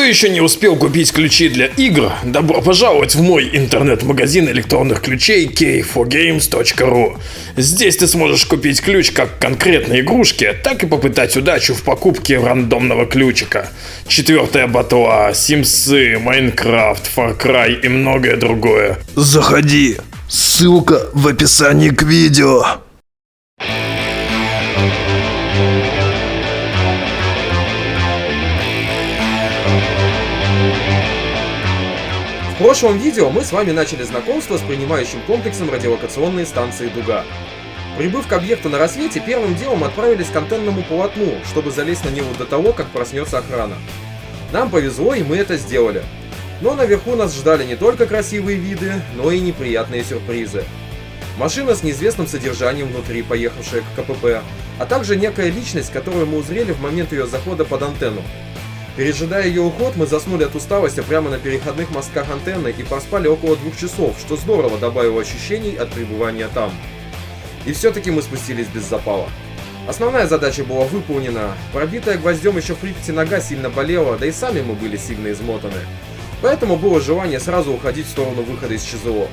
Кто еще не успел купить ключи для игр, добро пожаловать в мой интернет-магазин электронных ключей key4games.ru. Здесь ты сможешь купить ключ как конкретной игрушке, так и попытать удачу в покупке рандомного ключика. 4-я батла, Симсы, Майнкрафт, Far Cry и многое другое. Заходи, ссылка в описании к видео. В прошлом видео мы с вами начали знакомство с принимающим комплексом радиолокационной станции «Дуга». Прибыв к объекту на рассвете, первым делом отправились к антенному полотну, чтобы залезть на него до того, как проснется охрана. Нам повезло, и мы это сделали. Но наверху нас ждали не только красивые виды, но и неприятные сюрпризы. Машина с неизвестным содержанием внутри, поехавшая к КПП, а также некая личность, которую мы узрели в момент ее захода под антенну. Пережидая ее уход, мы заснули от усталости прямо на переходных мостках антенны и проспали около 2 часов, что здорово добавило ощущений от пребывания там. И все-таки мы спустились без запала. Основная задача была выполнена. Пробитая гвоздем еще в Припяти нога сильно болела, да и сами мы были сильно измотаны. Поэтому было желание сразу уходить в сторону выхода из ЧЗО.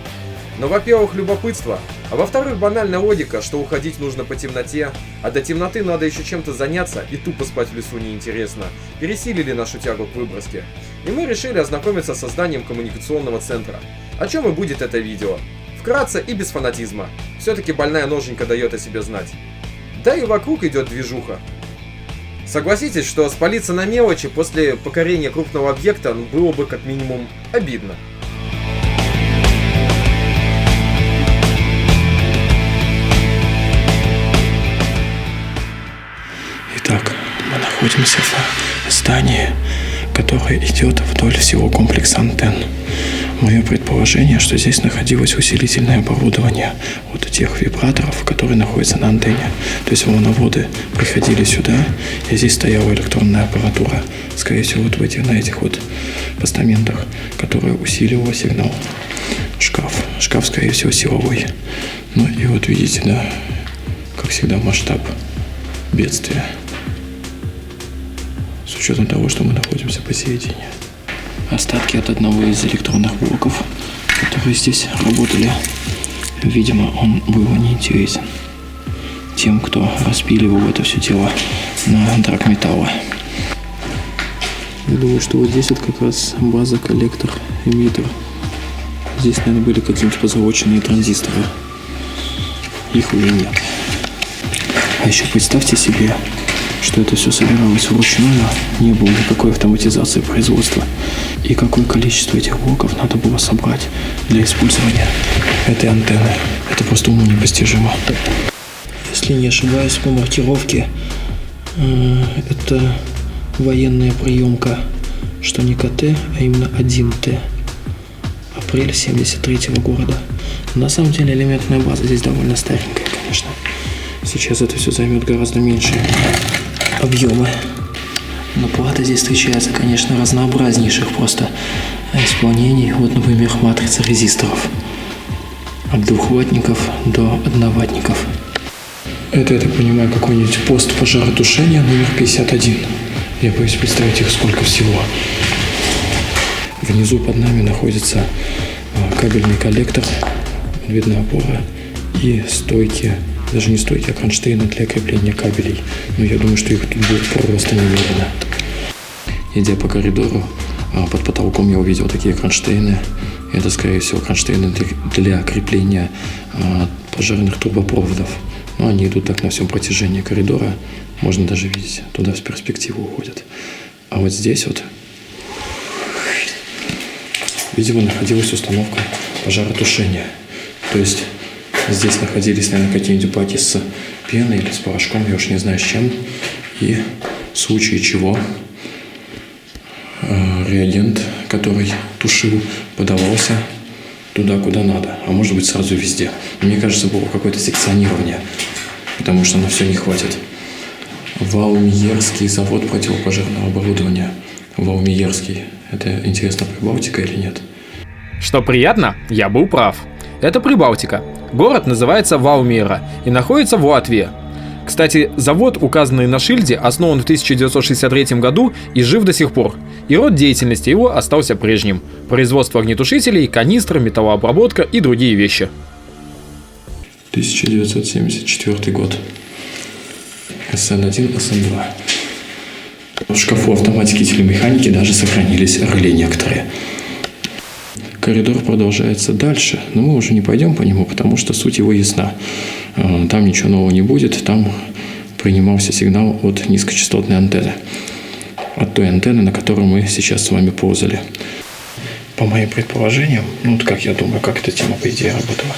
Но, во-первых, любопытство, а во-вторых, банальная логика, что уходить нужно по темноте, а до темноты надо еще чем-то заняться, и тупо спать в лесу неинтересно, пересилили нашу тягу к выброске. И мы решили ознакомиться с созданием коммуникационного центра. О чем и будет это видео. Вкратце и без фанатизма. Все-таки больная ноженька дает о себе знать. Да и вокруг идет движуха. Согласитесь, что спалиться на мелочи после покорения крупного объекта было бы как минимум обидно. Итак, мы находимся в здании, которое идет вдоль всего комплекса антенн. Мое предположение, что здесь находилось усилительное оборудование от тех вибраторов, которые находятся на антенне. То есть волноводы приходили сюда, и здесь стояла электронная аппаратура, скорее всего, вот на этих вот постаментах, которая усиливала сигнал. Шкаф, скорее всего, силовой. Ну и вот видите, да, как всегда, масштаб бедствия. С учетом того, что мы находимся посередине. Остатки от одного из электронных блоков, которые здесь работали. Видимо, он был неинтересен тем, кто распиливал это все дело на драгметаллы. Я думаю, что вот здесь вот как раз база, коллектор, эмиттер. Здесь, наверное, были какие-нибудь позолоченные транзисторы. Их уже нет. А еще представьте себе, что это все собиралось вручную, не было никакой автоматизации производства. И какое количество этих блоков надо было собрать для использования этой антенны. Это просто уму непостижимо. Если не ошибаюсь, по маркировке, это военная приемка, что не КТ, а именно 1Т. Апрель 73 года. На самом деле элементная база здесь довольно старенькая, конечно. Сейчас это все займет гораздо меньше объемы. Но плата здесь встречается, конечно, разнообразнейших просто исполнений. Вот, например, матрица резисторов. От 2 ваттников до 1 ваттников. Это, я так понимаю, какой-нибудь пост пожаротушения номер 51. Я боюсь представить их сколько всего. Внизу под нами находится кабельный коллектор, видна опора и стойки. Даже не стойки, а кронштейны для крепления кабелей. Но я думаю, что их тут будет просто немерено. Идя по коридору, под потолком я увидел такие кронштейны. Это, скорее всего, кронштейны для крепления пожарных трубопроводов. Но они идут так на всем протяжении коридора. Можно даже видеть, туда в перспективу уходят. А вот здесь вот, видимо, находилась установка пожаротушения. То есть здесь находились, наверное, какие-нибудь баки с пеной или с порошком, я уж не знаю с чем. И в случае чего реагент, который тушил, подавался туда, куда надо. А может быть, сразу везде. Мне кажется, было какое-то секционирование, потому что на все не хватит. Валмиерский завод противопожарного оборудования. Валмиерский. Это, интересно, Прибалтика или нет? Что приятно, я был прав. Это Прибалтика. Город называется Валмиера и находится в Латвии. Кстати, завод, указанный на шильде, основан в 1963 году и жив до сих пор. И род деятельности его остался прежним. Производство огнетушителей, канистр, металлообработка и другие вещи. 1974 год. СН1, СН2. В шкафу автоматики и телемеханики даже сохранились реле некоторые. Коридор продолжается дальше, но мы уже не пойдем по нему, потому что суть его ясна. Там ничего нового не будет, там принимался сигнал от низкочастотной антенны. От той антенны, на которой мы сейчас с вами ползали. По моим предположениям, ну вот как я думаю, как эта тема по идее работала,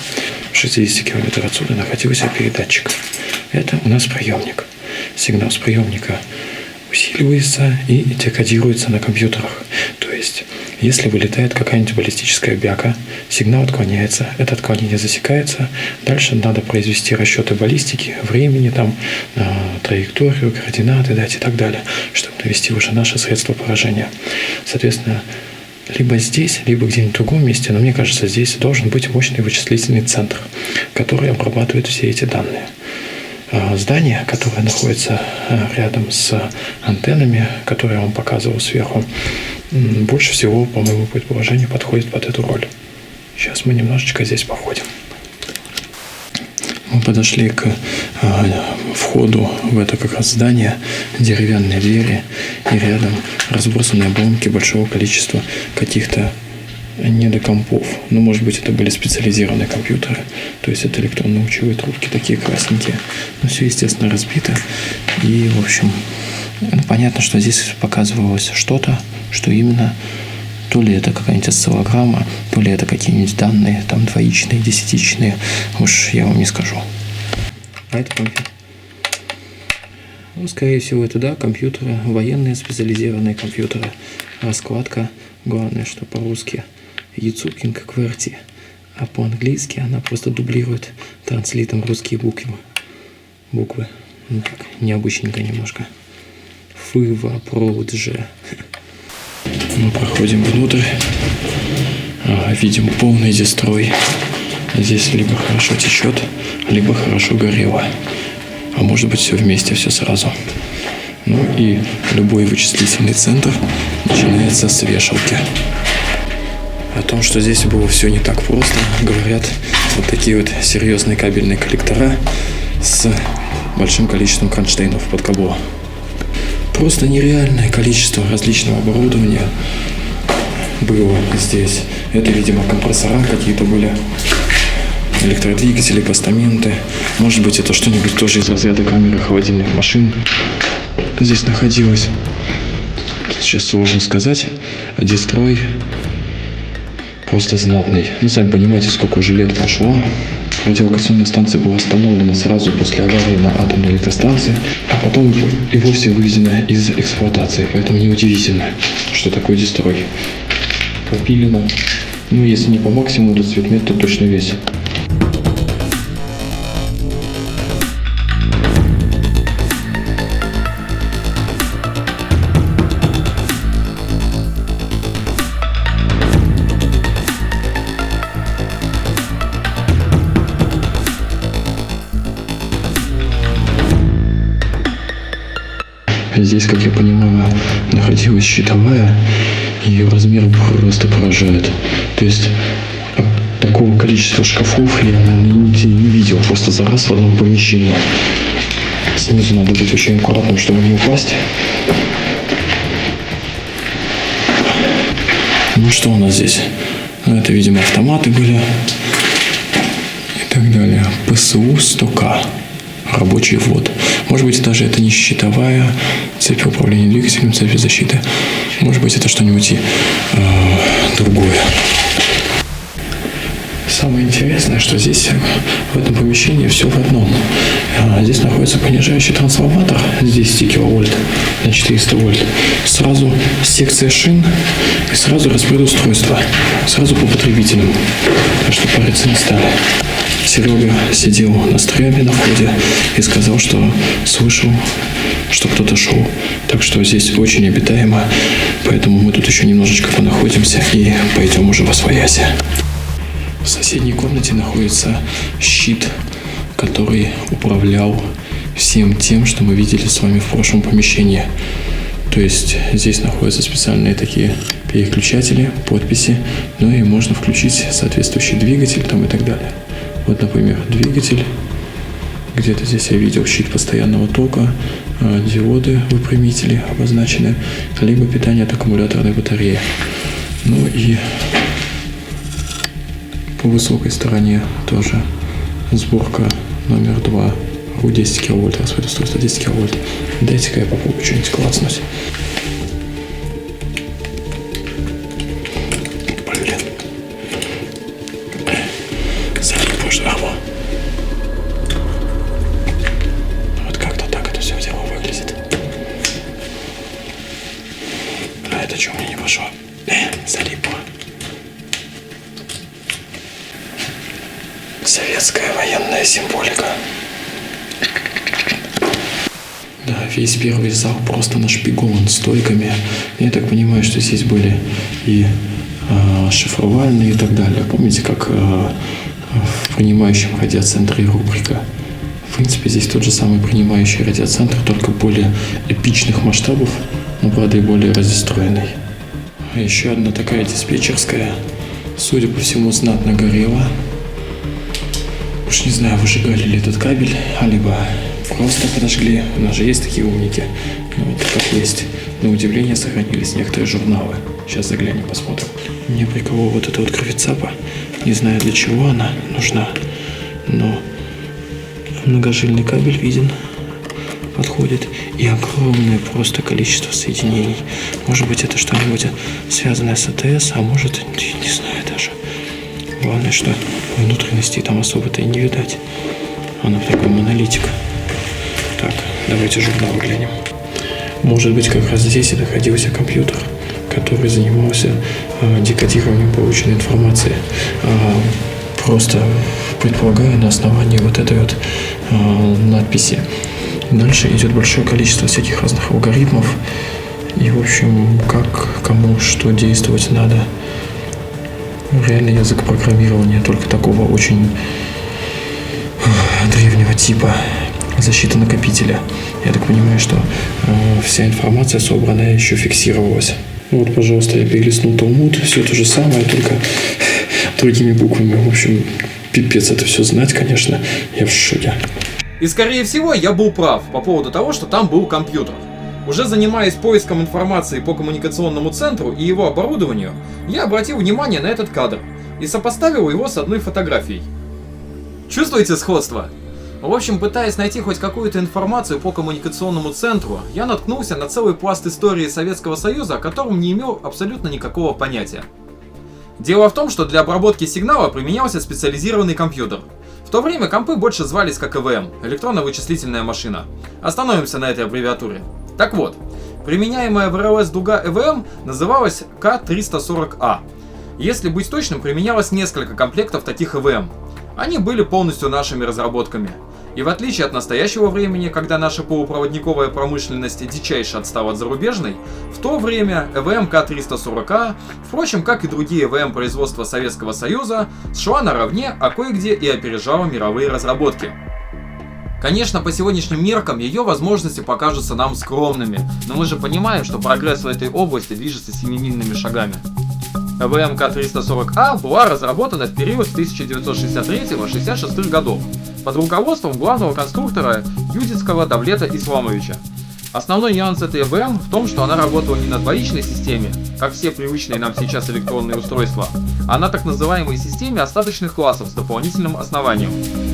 в 60 км отсюда находился передатчик. Это у нас приемник. Сигнал с приемника усиливается и декодируется на компьютерах. То есть, если вылетает какая-нибудь баллистическая бяка, сигнал отклоняется, это отклонение засекается, дальше надо произвести расчеты баллистики, времени, там, траекторию, координаты дать и так далее, чтобы навести уже наше средство поражения. Соответственно, либо здесь, либо где-нибудь в другом месте, но мне кажется, здесь должен быть мощный вычислительный центр, который обрабатывает все эти данные. Здание, которое находится рядом с антеннами, которые я вам показывал сверху, больше всего, по моему предположению, подходит под эту роль. Сейчас мы немножечко здесь походим. Мы подошли к входу в это как раз здание, деревянные двери, и рядом разбросанные обломки большого количества каких-то недокомпов. Ну, может быть, это были специализированные компьютеры, то есть это электронно-учевые трубки, такие красненькие. Но все, естественно, разбито. И, в общем, понятно, что здесь показывалось что-то, что именно то ли это какая-нибудь осциллограмма, то ли это какие-нибудь данные, там, двоичные, десятичные, уж я вам не скажу. А это компьютер. Ну, скорее всего, это, да, компьютеры, военные специализированные компьютеры. Раскладка, главное, что по-русски Яцупкин как QWERTY, а по-английски она просто дублирует транслитом русские буквы. Ну, так, необычненько немножко. Фыва, Продже. Мы проходим внутрь, видим полный дестрой. Здесь либо хорошо течет, либо хорошо горело. А может быть все вместе, все сразу. Ну и любой вычислительный центр начинается с вешалки. О том, что здесь было все не так просто, говорят вот такие вот серьезные кабельные коллектора с большим количеством кронштейнов под кабло. Просто нереальное количество различного оборудования было здесь. Это, видимо, компрессора какие-то были, электродвигатели, постаменты. Может быть, это что-нибудь тоже из разряда камеры холодильных машин здесь находилось. Сейчас сложно сказать. Дестрой просто знатный. Ну, сами понимаете, сколько уже лет прошло. Радиолокационная станция была остановлена сразу после аварии на атомной электростанции, а потом и вовсе выведена из эксплуатации. Поэтому неудивительно, что такой дестрой. Попилено. Ну, если не по максимуму, то цветмет то точно весь. Здесь, как я понимаю, находилась щитовая, и ее размер просто поражает. То есть такого количества шкафов я нигде не видел, просто за раз в одном помещении. Снизу надо быть очень аккуратным, чтобы не упасть. Ну что у нас здесь? Ну, это, видимо, автоматы были и так далее. ПСУ 100К. Рабочий ввод. Может быть, даже это не щитовая цепь управления двигателем, цепь защиты. Может быть, это что-нибудь другое. Самое интересное, что здесь, в этом помещении, все в одном. Здесь находится понижающий трансформатор с 10 киловольт на 400 вольт. Сразу секция шин и сразу распредустройство. Сразу по потребителям. Так что париться не стали. Серега сидел на стреме на входе и сказал, что слышал, что кто-то шел. Так что здесь очень обитаемо, поэтому мы тут еще немножечко понаходимся и пойдем уже восвоясь. В соседней комнате находится щит, который управлял всем тем, что мы видели с вами в прошлом помещении. То есть здесь находятся специальные такие переключатели, подписи, ну и можно включить соответствующий двигатель там и так далее. Вот, например, двигатель. Где-то здесь я видел щит постоянного тока, диоды, выпрямители обозначены, либо питание от аккумуляторной батареи. Ну и по высокой стороне тоже сборка номер 2. 10 киловольт, расход устройства 10 киловольт. Дайте-ка я попробую что-нибудь клацнуть. Блин. Залипу ждаму. Вот как-то так это все дело выглядит. А это что, мне не пошло? Залипу. Советская военная символика. Да, весь первый зал просто нашпигован стойками. Я так понимаю, что здесь были и шифровальные и так далее. Помните, как в принимающем радиоцентре рубрика? В принципе, здесь тот же самый принимающий радиоцентр, только более эпичных масштабов, но, правда, и более разостроенный. А еще одна такая диспетчерская, судя по всему, знатно горела. Уж не знаю, выжигали ли этот кабель, либо просто подожгли. У нас же есть такие умники. Ну, вот как есть. На удивление сохранились некоторые журналы. Сейчас заглянем, посмотрим. Мне приколола вот эта вот графицапа. Не знаю, для чего она нужна, но многожильный кабель виден, подходит. И огромное просто количество соединений. Может быть, это что-нибудь связанное с АТС, а может, не знаю даже. Главное, что внутренности там особо-то и не видать. Она такой монолитик. Так, давайте журнал глянем. Может быть, как раз здесь и находился компьютер, который занимался декодированием полученной информации. Просто предполагаю на основании вот этой вот надписи. Дальше идет большое количество всяких разных алгоритмов. И, в общем, как, кому, что действовать надо. Реальный язык программирования, только такого очень древнего типа. Защита накопителя. Я так понимаю, что вся информация собранная еще фиксировалась. Вот, пожалуйста, я перелистнул Талмуд. Все то же самое, только другими буквами. В общем, пипец это все знать, конечно. Я в шоке. И скорее всего я был прав по поводу того, что там был компьютер. Уже занимаясь поиском информации по коммуникационному центру и его оборудованию, я обратил внимание на этот кадр и сопоставил его с одной фотографией. Чувствуете сходство? В общем, пытаясь найти хоть какую-то информацию по коммуникационному центру, я наткнулся на целый пласт истории Советского Союза, о котором не имел абсолютно никакого понятия. Дело в том, что для обработки сигнала применялся специализированный компьютер. В то время компы больше звались как ЭВМ – электронно-вычислительная машина. Остановимся на этой аббревиатуре. Так вот, применяемая в РЛС дуга ЭВМ называлась К340А. Если быть точным, применялось несколько комплектов таких ЭВМ. Они были полностью нашими разработками. И в отличие от настоящего времени, когда наша полупроводниковая промышленность дичайше отстала от зарубежной, в то время ЭВМ К340А, впрочем, как и другие ЭВМ производства Советского Союза, шла наравне, а кое-где и опережала мировые разработки. Конечно, по сегодняшним меркам ее возможности покажутся нам скромными, но мы же понимаем, что прогресс в этой области движется семимильными шагами. ЭВМ К340А была разработана в период с 1963-66 годов под руководством главного конструктора Юдицкого Давлета Исламовича. Основной нюанс этой ЭВМ в том, что она работала не на двоичной системе, как все привычные нам сейчас электронные устройства, а на так называемой системе остаточных классов с дополнительным основанием.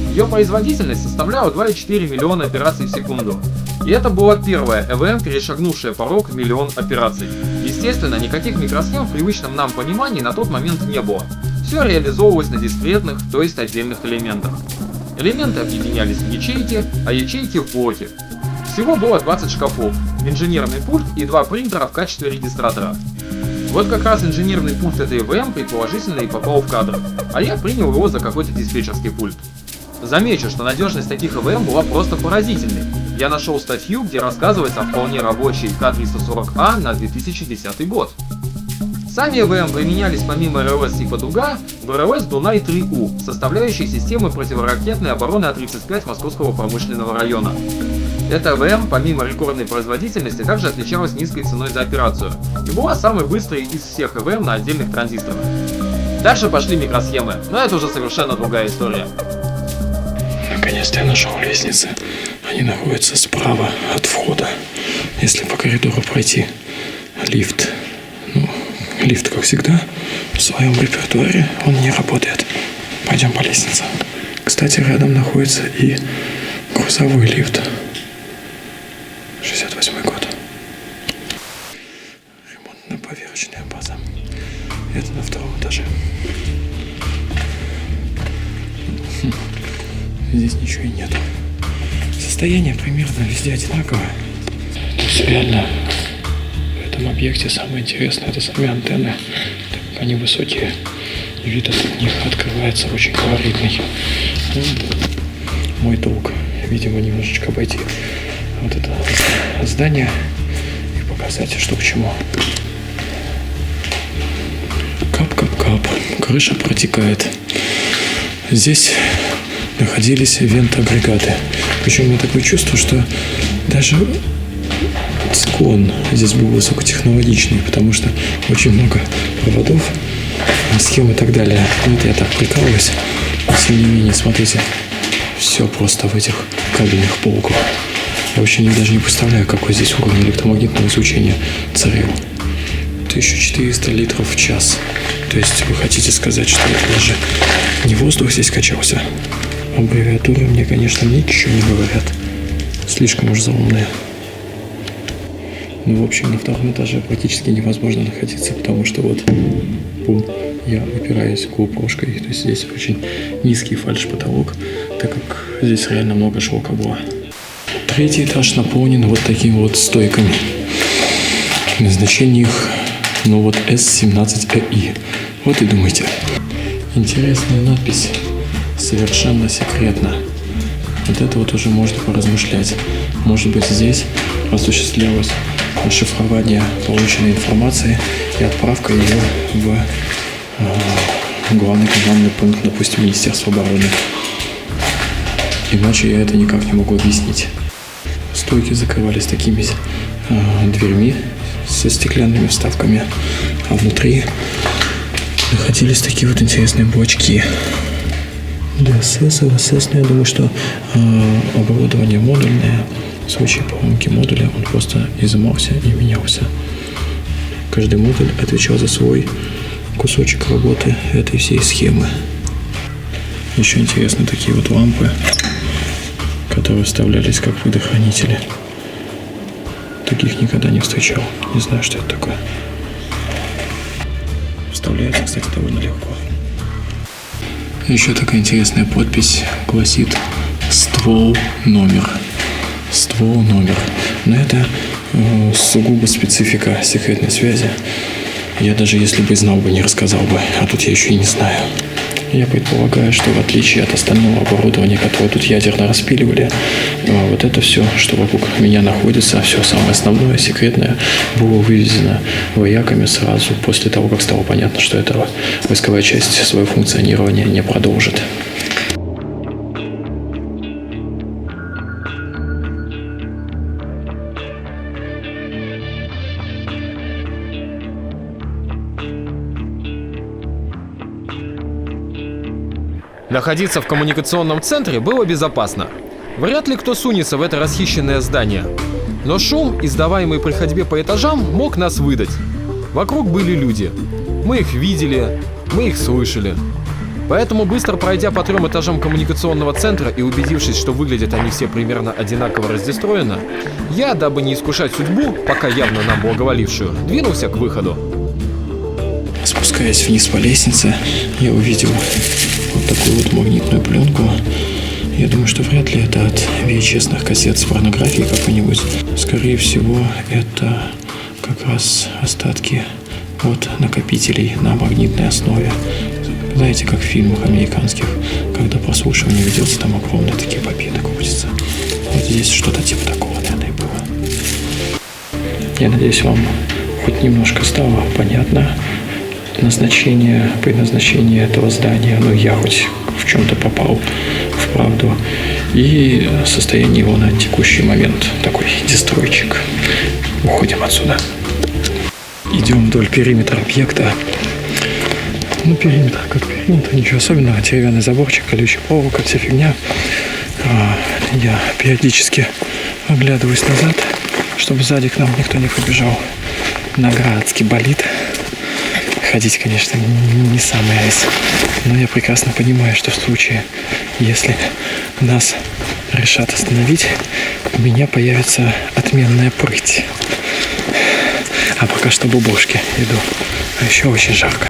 Ее производительность составляла 2,4 миллиона операций в секунду. И это была первая ЭВМ, перешагнувшая порог миллион операций. Естественно, никаких микросхем в привычном нам понимании на тот момент не было. Все реализовывалось на дискретных, то есть отдельных элементах. Элементы объединялись в ячейки, а ячейки в блоки. Всего было 20 шкафов, инженерный пульт и 2 принтера в качестве регистратора. Вот как раз инженерный пульт этой ЭВМ предположительно и попал в кадр, а я принял его за какой-то диспетчерский пульт. Замечу, что надежность таких ЭВМ была просто поразительной. Я нашел статью, где рассказывается о вполне рабочей К340А на 2010 год. Сами ЭВМ применялись помимо РЛС типа Дуга в РЛС Дунай-3У, составляющей системы противоракетной обороны А-35 Московского промышленного района. Эта АВМ, помимо рекордной производительности, также отличалась низкой ценой за операцию и была самой быстрой из всех АВМ на отдельных транзисторах. Дальше пошли микросхемы, но это уже совершенно другая история. Наконец-то я нашел лестницы. Они находятся справа от входа. Если по коридору пройти, лифт. Лифт, как всегда, в своем репертуаре, он не работает. Пойдем по лестнице. Кстати, рядом находится и грузовой лифт. 68-й год. Ремонтно-поверочная база. Это на втором этаже. Здесь ничего и нет. Состояние примерно везде одинаковое. То есть реально в этом объекте самое интересное — это сами антенны, так как они высокие. И вид от них открывается очень колоритный. Мой долг, видимо, немножечко обойти вот это здание и показать, что к чему. Кап-кап-кап. Крыша протекает. Здесь находились вент-агрегаты. Причем у меня такое чувство, что даже циклон здесь был высокотехнологичный, потому что очень много проводов, схем и так далее. Это я так прикалываюсь. Тем не менее, смотрите, все просто в этих кабельных полках. Я вообще даже не представляю, какой здесь уровень электромагнитного излучения царил. 1400 литров в час. То есть вы хотите сказать, что это даже не воздух здесь качался? Аббревиатуры мне, конечно, ничего не говорят. Слишком уж заумные. Ну, в общем, на втором этаже практически невозможно находиться, потому что вот, бум, я упираюсь GoPro-шкой. То есть здесь очень низкий фальш-потолок, так как здесь реально много шелка было. Третий этаж наполнен вот такими вот стойками. Назначение их, вот S17EI. Вот и думайте. Интересная надпись. Совершенно секретно. Вот это вот уже можно поразмышлять. Может быть, здесь осуществлялось шифрование полученной информации и отправка ее в главный командный пункт, допустим, Министерства обороны. Иначе я это никак не могу объяснить. Стойки закрывались такими дверьми со стеклянными вставками, а внутри находились такие вот интересные блочки. DSS, LSS, но я думаю, что оборудование модульное. В случае поломки модуля он просто изымался и менялся. Каждый модуль отвечал за свой кусочек работы этой всей схемы. Еще интересны такие вот лампы, которые вставлялись как предохранители. Таких никогда не встречал. Не знаю, что это такое. Вставляется, кстати, довольно легко. Еще такая интересная подпись гласит «Ствол номер». Ствол номер. Но это сугубо специфика секретной связи. Я даже если бы знал бы, не рассказал бы. А тут я еще и не знаю. Я предполагаю, что в отличие от остального оборудования, которое тут ядерно распиливали, вот это все, что вокруг меня находится, все самое основное, секретное, было вывезено вояками сразу после того, как стало понятно, что эта войсковая часть свое функционирование не продолжит. Находиться в коммуникационном центре было безопасно. Вряд ли кто сунется в это расхищенное здание. Но шум, издаваемый при ходьбе по этажам, мог нас выдать. Вокруг были люди. Мы их видели, мы их слышали. Поэтому, быстро пройдя по 3 этажам коммуникационного центра и убедившись, что выглядят они все примерно одинаково раздестроено, я, дабы не искушать судьбу, пока явно нам благоволившую, двинулся к выходу. Спускаясь вниз по лестнице, я увидел вот такую вот магнитную пленку. Я думаю, что вряд ли это от VHS-ных кассет с порнографией какой-нибудь. Скорее всего, это как раз остатки от накопителей на магнитной основе. Знаете, как в фильмах американских, когда прослушивание ведется, там огромные такие победы крутятся. Вот здесь что-то типа такого, наверное, было. Я надеюсь, вам хоть немножко стало понятно предназначение этого здания. Ну, я хоть в чем-то попал в правду. И состояние его на текущий момент такой дестройчик. Уходим отсюда. Идем вдоль периметра объекта. Ну, периметр как периметр, ничего особенного. Деревянный заборчик, колючая проволока, вся фигня. Я периодически оглядываюсь назад, чтобы сзади к нам никто не побежал. Нога адски болит. Ходить, конечно, не самый айс. Но я прекрасно понимаю, что в случае, если нас решат остановить, у меня появится отменная прыть. А пока что бубошки иду. А еще очень жарко.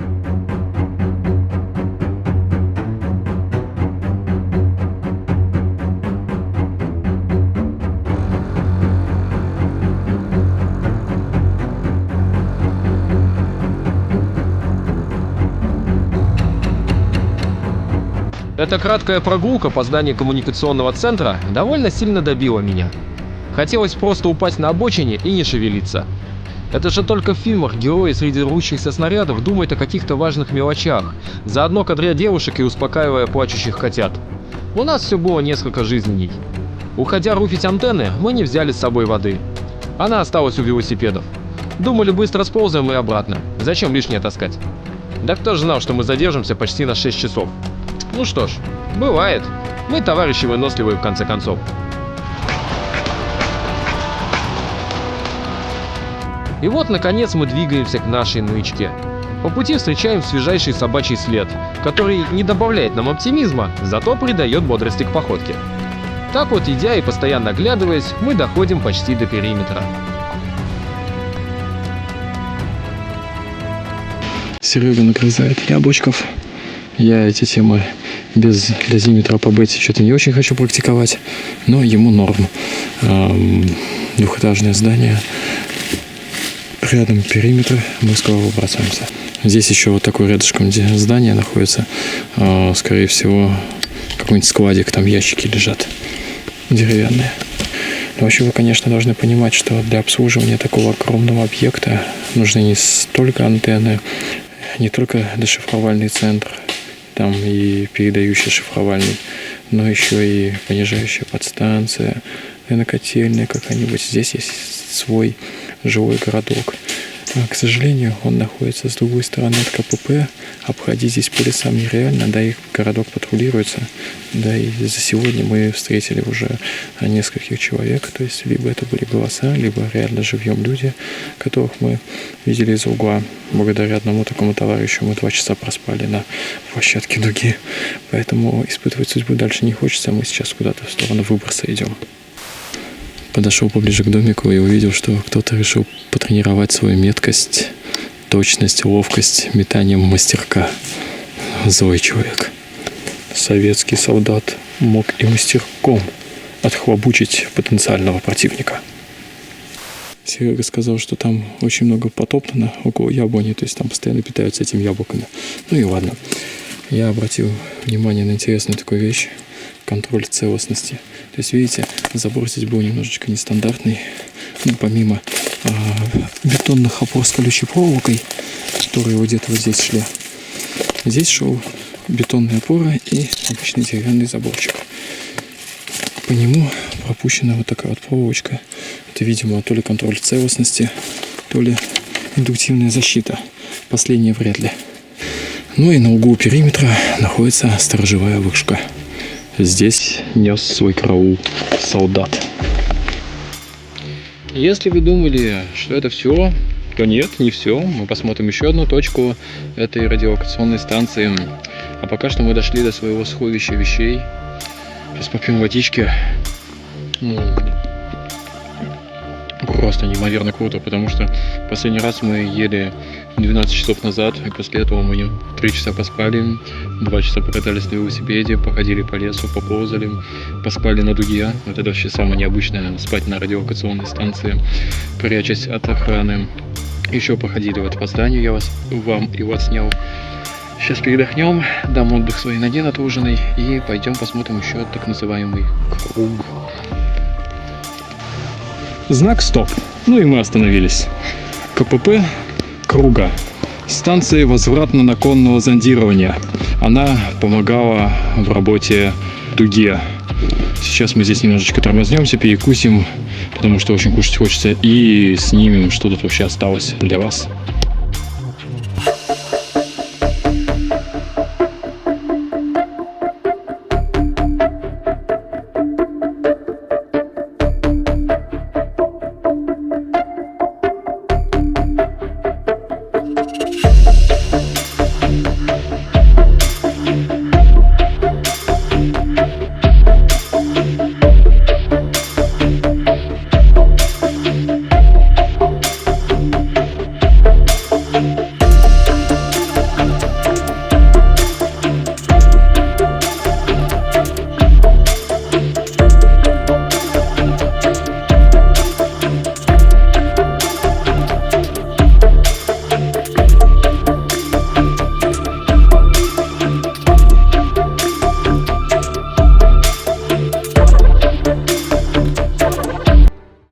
Эта краткая прогулка по зданию коммуникационного центра довольно сильно добила меня. Хотелось просто упасть на обочине и не шевелиться. Это же только в фильмах герои среди рвущихся снарядов думают о каких-то важных мелочах, заодно кадря девушек и успокаивая плачущих котят. У нас все было несколько жизненней. Уходя руфить антенны, мы не взяли с собой воды. Она осталась у велосипедов. Думали, быстро сползаем и обратно. Зачем лишнее таскать? Да кто же знал, что мы задержимся почти на 6 часов. Ну что ж, бывает. Мы товарищи выносливые в конце концов. И вот, наконец, мы двигаемся к нашей нычке. По пути встречаем свежайший собачий след, который не добавляет нам оптимизма, зато придает бодрости к походке. Так вот, идя и постоянно оглядываясь, мы доходим почти до периметра. Серега нагрызает яблочков. Я эти темы без дозиметра по бете что-то не очень хочу практиковать, но ему норм. Двухэтажное здание, рядом периметр, мы скоро выбрасываемся. Здесь еще вот такое рядышком здание находится, скорее всего, какой-нибудь складик, там ящики лежат деревянные. Но вообще вы, конечно, должны понимать, что для обслуживания такого огромного объекта нужны не столько антенны, не только дешифровальный центр, там и передающий шифровальный, но еще и понижающая подстанция, котельная какая-нибудь. Здесь есть свой жилой городок. К сожалению, он находится с другой стороны от КПП. Обходить здесь по лесам нереально, да, их городок патрулируется. Да, и за сегодня мы встретили уже нескольких человек. То есть, либо это были голоса, либо реально живьем люди, которых мы видели из угла. Благодаря одному такому товарищу мы 2 часа проспали на площадке дуги. Поэтому испытывать судьбу дальше не хочется. Мы сейчас куда-то в сторону выброса идем. Подошел поближе к домику и увидел, что кто-то решил потренировать свою меткость, точность, ловкость метанием мастерка. Злой человек. Советский солдат мог и мастерком отхлобучить потенциального противника. Серега сказал, что там очень много потоптано около яблони, то есть там постоянно питаются этими яблоками. Ну и ладно. Я обратил внимание на интересную такую вещь. Контроль целостности. То есть, видите, забор здесь был немножечко нестандартный. Ну, помимо бетонных опор с колючей проволокой, которые вот где-то вот здесь шли, здесь шел бетонная опора и обычный деревянный заборчик. По нему пропущена вот такая вот проволочка. Это, видимо, то ли контроль целостности, то ли индуктивная защита. Последнее вряд ли. Ну и на углу периметра находится сторожевая вышка. Здесь нес свой караул солдат. Если вы думали, что это все, то нет, не все. Мы посмотрим еще одну точку этой радиолокационной станции. А пока что мы дошли до своего сховища вещей. Сейчас попьем водички. Просто неимоверно круто, потому что последний раз мы ели 12 часов назад, и после этого мы 3 часа поспали, 2 часа покатались на велосипеде, походили по лесу, поползали, поспали на дуге. Вот это вообще самое необычное, спать на радиолокационной станции, прячась от охраны. Еще походили вот по зданию, я вам его отснял. Сейчас передохнем, дам отдых своей ноге натруженной и пойдем посмотрим еще так называемый круг. Знак «Стоп». Ну и мы остановились. КПП круга. Станция возвратно-наклонного зондирования. Она помогала в работе дуге. Сейчас мы здесь немножечко тормознемся, перекусим, потому что очень кушать хочется, и снимем, что тут вообще осталось для вас.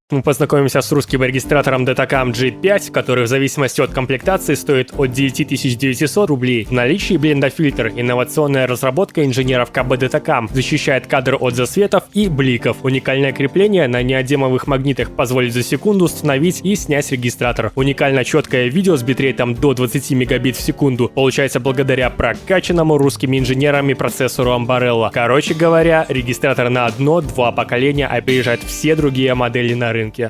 Мы познакомимся с русским регистратором Datacam G5, который в зависимости от комплектации стоит от 9900 рублей. В наличии блендофильтр, инновационная разработка инженеров КБ Datacam, защищает кадр от засветов и бликов. Уникальное крепление на неодемовых магнитах позволит за секунду установить и снять регистратор. Уникально четкое видео с битрейтом до 20 мегабит в секунду получается благодаря прокачанному русскими инженерами процессору Ambarella. Короче говоря, регистратор на 1-2 поколения опережает все другие модели на рынке.